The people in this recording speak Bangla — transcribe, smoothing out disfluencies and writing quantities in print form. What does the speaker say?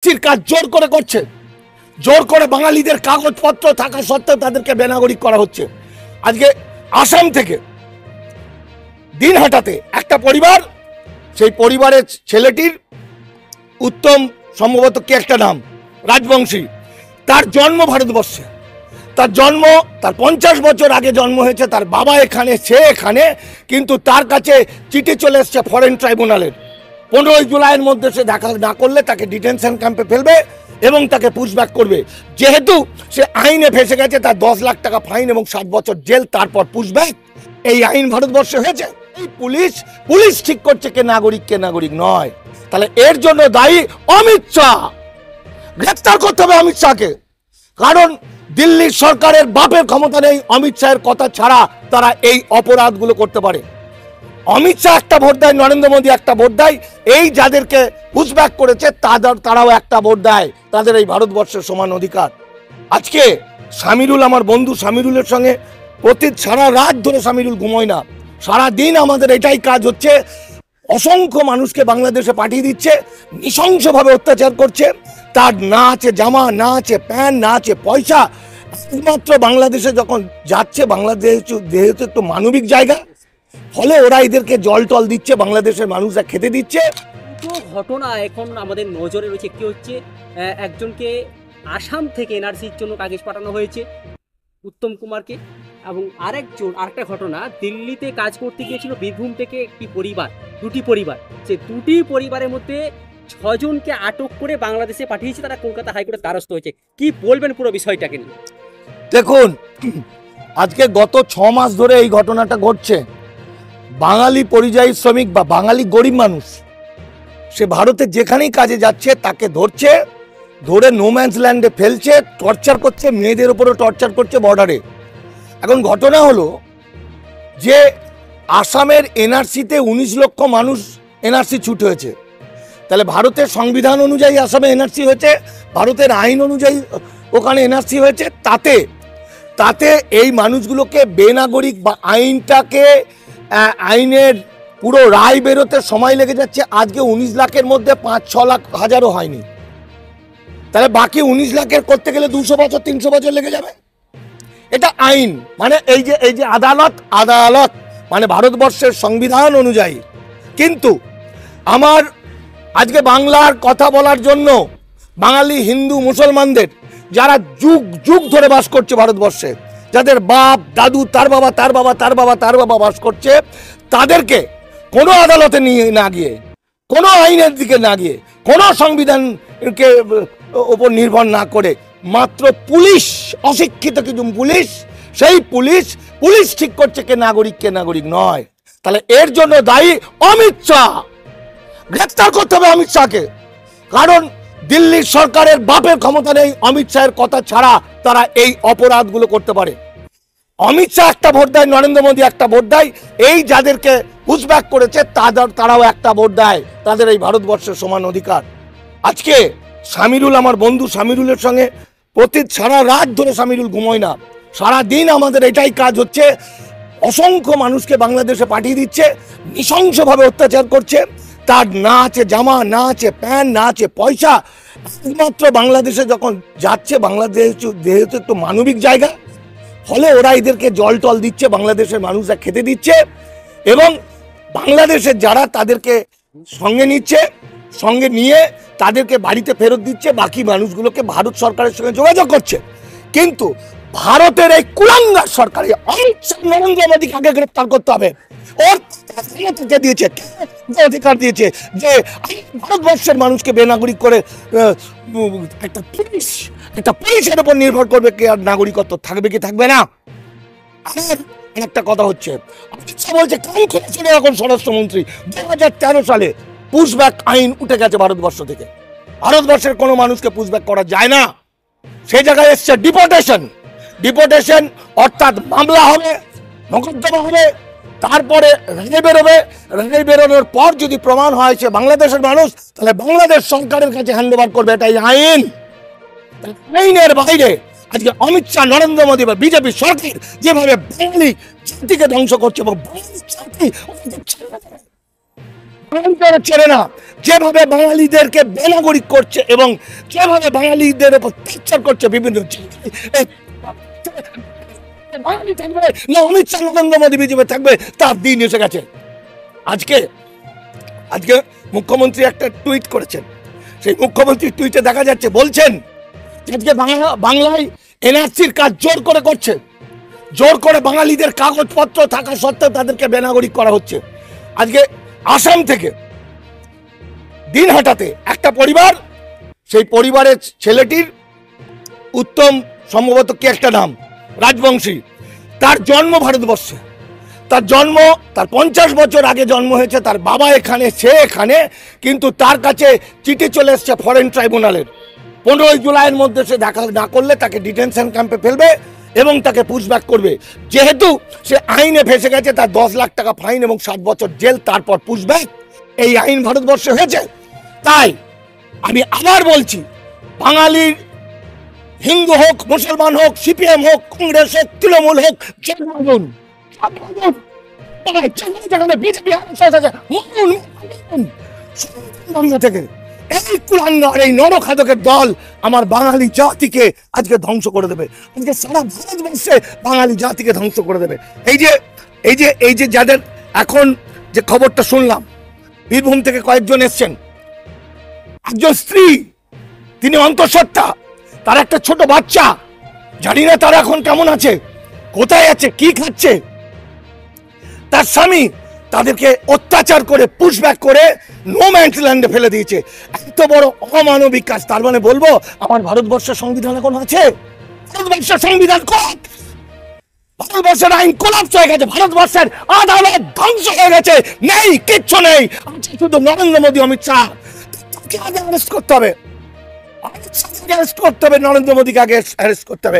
এনআরসির কাজ জোর করে করছে, জোর করে বাঙালিদের কাগজপত্র থাকা সত্ত্বেও তাদেরকে বেনাগরিক করা হচ্ছে। আজকে আসাম থেকে দিনহাটাতে একটা পরিবার, সেই পরিবারের ছেলেটির উত্তম, সম্ভবত কি একটা নাম, রাজবংশী, তার জন্ম ভারতবর্ষে, তার জন্ম, তার 50 বছর আগে জন্ম হয়েছে, তার বাবা এখানে, সে এখানে, কিন্তু তার কাছে চিঠি চলে এসছে ফরেন ট্রাইব্যুনালের। 15 জুলাইয়ের মধ্যে সে দেখা না করলে তাকে ডিটেনশন ক্যাম্পে ফেলবে এবং তাকে পুশব্যাক করবে। যেহেতু সে আইনে ফেসে গেছে, তার 10 লাখ টাকা ফাইন এবং 7 বছর জেল, তারপর পুশব্যাক। এই আইন ভারতবর্ষে হয়েছে। এই পুলিশ ঠিক করছে কে নাগরিক কে নাগরিক নয়। তাহলে এর জন্য দায়ী অমিত শাহ। গ্রেফতার করতে হবে অমিত শাহকে, কারণ দিল্লির সরকারের বাপের ক্ষমতা নেই অমিত শাহের কথা ছাড়া তারা এই অপরাধগুলো করতে পারে। অমিত শাহ একটা ভোট দেয়, নরেন্দ্র মোদী একটা ভোট দেয়, এই যাদেরকে পুশব্যাক করেছে তারাও একটা ভোট দেয়, তাদের এই ভারতবর্ষের সমান অধিকার। আজকে সামিরুল, আমার বন্ধু সামিরুলের সঙ্গে সারা রাত ধরে সামিরুল ঘুমোয় না, সারা দিন আমাদের এটাই কাজ হচ্ছে, অসংখ্য মানুষকে বাংলাদেশে পাঠিয়ে দিচ্ছে, নৃশংসভাবে অত্যাচার করছে। তার না আছে জামা, না আছে প্যান্ট, না আছে পয়সা। একমাত্র বাংলাদেশে যখন যাচ্ছে, বাংলাদেশ যেহেতু একটু মানবিক জায়গা, ফলে ওরা এদেরকে জল টল দিচ্ছে, বাংলাদেশের মানুষরা খেতে দিচ্ছে। দুটো ঘটনা এখন আমাদের নজরে রয়েছে। একটি হচ্ছে একজনকে আসাম থেকে এনআরসির জন্য কাগজ পাঠানো হয়েছে, উত্তম কুমারকে, এবং আরেকটা ঘটনা, দিল্লিতে কাজ করতে গিয়েছিল বীরভূম থেকে দুটি পরিবার, সে দুটি পরিবারের মধ্যে 6 জনকে আটক করে বাংলাদেশে পাঠিয়েছে, তারা কলকাতা হাইকোর্টের দ্বারস্থ হয়েছে। কি বলবেন পুরো বিষয়টাকে নিয়ে? দেখুন, আজকে গত 6 মাস ধরে এই ঘটনাটা ঘটছে। বাঙালি পরিযায়ী শ্রমিক বা বাঙালি গরিব মানুষ, সে ভারতে যেখানেই কাজে যাচ্ছে তাকে ধরে নোম্যান্স ল্যান্ডে ফেলছে, টর্চার করছে, মেয়েদের উপরে টর্চার করছে বর্ডারে। এখন ঘটনা হলো যে আসামের এনআরসিতে 19 লক্ষ মানুষ এনআরসি ছুট হয়েছে। তাহলে ভারতের সংবিধান অনুযায়ী আসামে এনআরসি হয়েছে, ভারতের আইন অনুযায়ী ওখানে এনআরসি হয়েছে। তাতে এই মানুষগুলোকে বেনাগরিক বা আইনের পুরো রায় বেরোতে সময় লেগে যাচ্ছে। আজকে 19 লাখের মধ্যে 5-6 লাখ হাজারও হয়নি, তাহলে বাকি 19 লাখের করতে গেলে 200 বছর 300 বছর লেগে যাবে। এটা আইন, মানে এই যে আদালত মানে ভারতবর্ষের সংবিধান অনুযায়ী। কিন্তু আমার আজকে বাংলার কথা বলার জন্য বাঙালি হিন্দু মুসলমানদের, যারা যুগ ধরে বাস করছে ভারতবর্ষে, যাদের বাপ দাদু, তার বাবা বাস করছে, তাদেরকে কোনো আদালতে নিয়ে না গিয়ে, কোনো আইনের দিকে না গিয়ে, কোনো সংবিধানকে ওপর নির্ভর না করে, মাত্র পুলিশ, অশিক্ষিত কিছু পুলিশ, সেই পুলিশ ঠিক করছে কে নাগরিক নয়। তাহলে এর জন্য দায়ী অমিত শাহ। গ্রেফতার করতে হবে অমিত শাহকে, কারণ দিল্লির সরকারের বাপের ক্ষমতা নেই অমিত শাহের কথা ছাড়া তারা এই অপরাধগুলো করতে পারে। অমিত শাহ একটা ভোট দেয়, নরেন্দ্র মোদী একটা ভোট দেয়, এই যাদেরকে পুশব্যাক করেছে তারাও একটা ভোট দেয়, তাদের এই ভারতবর্ষের সমান অধিকার। আজকে সামিরুল, আমার বন্ধু সামিরুলের সঙ্গে সারা রাত ধরে সামিরুল ঘুমোয় না, সারা দিন আমাদের এটাই কাজ হচ্ছে, অসংখ্য মানুষকে বাংলাদেশে পাঠিয়ে দিচ্ছে, নৃশংসভাবে অত্যাচার করছে। তার না আছে জামা, না আছে প্যান্ট, না আছে পয়সা। একমাত্র বাংলাদেশে যখন যাচ্ছে, বাংলাদেশ যেহেতু একটু মানবিক জায়গা, ফলে ওরা এদেরকে জল টল দিচ্ছে, বাংলাদেশের মানুষরা খেতে দিচ্ছে, এবং বাংলাদেশের যারা তাদেরকে সঙ্গে নিয়ে তাদেরকে বাড়িতে ফেরত দিচ্ছে, বাকি মানুষগুলোকে ভারত সরকারের সঙ্গে যোগাযোগ করছে। কিন্তু ভারতের এই কুলাঙ্গার সরকার, অমিত শাহ, নরেন্দ্র মোদীকে আগে গ্রেপ্তার করতে হবে। ওর দিয়েছে, অধিকার দিয়েছে যে ভারতবর্ষের মানুষকে বেনাগরিক করে একটা পুলিশের উপর নির্ভর করবে কে আর নাগরিকত্ব থাকবে কি থাকবে না। একটা কথা হচ্ছে, অমিত শাহ বলছে কান খুলেছিল এখন স্বরাষ্ট্রমন্ত্রী, 2013 সালে পুশব্যাক আইন উঠে গেছে ভারতবর্ষ থেকে। ভারতবর্ষের কোনো মানুষকে পুশব্যাক করা যায় না। সেই জায়গায় এসছে ডিপোর্টেশন, অর্থাৎ মামলা হবে, মোকদ্দমা হবে, তারপরে রায় বেরোবে। রায় বেরোনোর পর যদি প্রমাণ হয় সে বাংলাদেশের মানুষ, তাহলে বাংলাদেশ সরকারের কাছে হ্যান্ড ওভার করবে। এটাই আইন। আইনের বাইরে আজকে অমিত শাহ, নরেন্দ্র মোদী বা বিজেপি সরকার যেভাবে বাঙালি জাতিকে ধ্বংস করছে, এবং ছেড়ে না, যেভাবে বাঙালিদেরকে বেনাগরিক করছে এবং যেভাবে বাঙালিদের উপর অত্যাচার করছে বিভিন্ন বাঙালি থাকবে না অমিত শাহ নরেন্দ্র মোদী বিজেপি থাকবে, তার দিন এসে গেছে। আজকে আজকে মুখ্যমন্ত্রী একটা টুইট করেছেন, সেই মুখ্যমন্ত্রীর টুইটে দেখা যাচ্ছে বলছেন আজকে বাংলায় এনআরসির কাজ জোর করে করছে, জোর করে বাঙালিদের কাগজপত্র থাকা সত্ত্বেও তাদেরকে বেনাগরিক করা হচ্ছে। আজকে আসাম থেকে দিনহাটাতে একটা পরিবার, সেই পরিবারের ছেলেটির উত্তম সম্ভবত কি একটা নাম রাজবংশী, তার জন্ম ভারতবর্ষে, তার জন্ম তার 50 বছর আগে জন্ম হয়েছে, তার বাবা এখানে, সে এখানে, কিন্তু তার কাছে চিঠি চলে এসছে ফরেন ট্রাইব্যুনালের, 15 জুলাইয়ের মধ্যে সে দেখা না করলে তাকে ডিটেনশন ক্যাম্পে ফেলবে এবং তাকে পুশব্যাক করবে। যেহেতু সে আইনে ফেসে গেছে, তার 10 লাখ টাকা ফাইন এবং 7 বছর জেল, তারপর পুশব্যাক, এই আইন ভারতবর্ষে হয়েছে। তাই আমি আবার বলছি, বাঙালির হিন্দু হোক, মুসলমান হোক, সিপিএম হোক, কংগ্রেস হোক, তৃণমূল হোক, থেকে এই কুলাঙ্গার, এই নরখাদকের দল আমার বাঙালি জাতিকে আজকে ধ্বংস করে দেবে, আজকে সারা ভারতবর্ষে বাঙালি জাতিকে ধ্বংস করে দেবে। এই যে যাদের এখন যে খবরটা শুনলাম, বীরভূম থেকে কয়েকজন এসছেন, একজন স্ত্রী, তিনি অন্তঃসত্ত্বা, তার একটা ছোট বাচ্চা, জানি না তারা এখন কেমন আছে, কোথায় আছে, কি খাচ্ছে, তার স্বামী তাদেরকে অত্যাচার করে পুশব্যাক করে নো ম্যানস ল্যান্ডে ফেলে দিয়েছে। এত বড় অমানবিক কাজ, তার মানে বলবো আমার ভারতবর্ষের সংবিধান এখন আছে? ভারতবর্ষের সংবিধান কোলাপস, ভারতবর্ষের আইন কোলাপস হয়ে গেছে, ভারতবর্ষের আদালত ধ্বংস হয়ে গেছে, নেই, কিচ্ছু নেই, শুধু নরেন্দ্র মোদী, অমিত শাহ। আগে অ্যারেস্ট করতে হবে, নরেন্দ্র মোদীকে আগে অ্যারেস্ট করতে হবে।